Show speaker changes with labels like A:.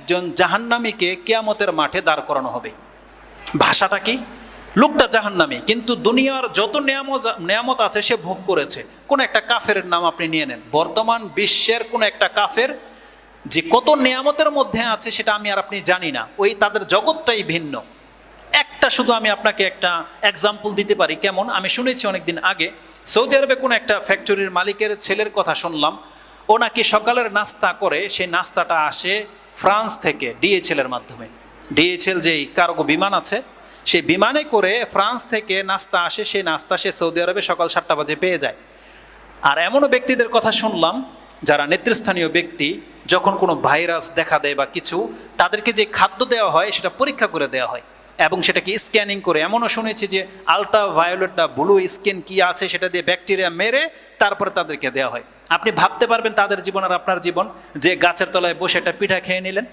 A: একজন জাহান্নামীকে কিয়ামতের মাঠে দাঁড় করানো হবে। ভাষাটা কি? লোকটা জাহান্নামী, কিন্তু দুনিয়ার যত নেয়ামত আছে সে ভোগ করেছে। কোন একটা কাফের নাম আপনি নিয়ে নেন, বর্তমান বিশ্বের কোন একটা কাফের যে কত নেয়ামতের মধ্যে আছে সেটা আমি আর আপনি জানি না, ওই তাদের জগৎটাই ভিন্ন। একটা শুধু আমি আপনাকে একটা এক্সাম্পল দিতে পারি। কেমন? আমি শুনেছি অনেকদিন আগে সৌদি আরবে কোন একটা ফ্যাক্টরির মালিকের ছেলের কথা শুনলাম, ও নাকি সকালের নাস্তা করে, সেই নাস্তাটা আসে ফ্রান্স থেকে ডিএইচএলের মাধ্যমে। ডিএইচএল যেই কার্গো বিমান আছে, সেই বিমানে করে ফ্রান্স থেকে নাস্তা আসে, সেই নাস্তা সে সৌদি আরবে সকাল 7টা বাজে পেয়ে যায়। আর এমনও ব্যক্তিদের কথা শুনলাম যারা নেতৃস্থানীয় ব্যক্তি, যখন কোনো ভাইরাস দেখা দেয় বা কিছু, তাদেরকে যে খাদ্য দেওয়া হয় সেটা পরীক্ষা করে দেওয়া হয় এবং সেটাকে স্ক্যানিং করে। এমনও শুনেছি যে আলট্রা ভায়োলেট বা ব্লু স্কিন কি আছে সেটা দিয়ে ব্যাকটেরিয়া মেরে তারপরে তাদেরকে দেওয়া হয়। আপনি ভাবতে পারবেন তাদের জীবন আর আপনার জীবন, যে গাছের তলায় বসে একটা পিঠা খেয়ে নিলেন,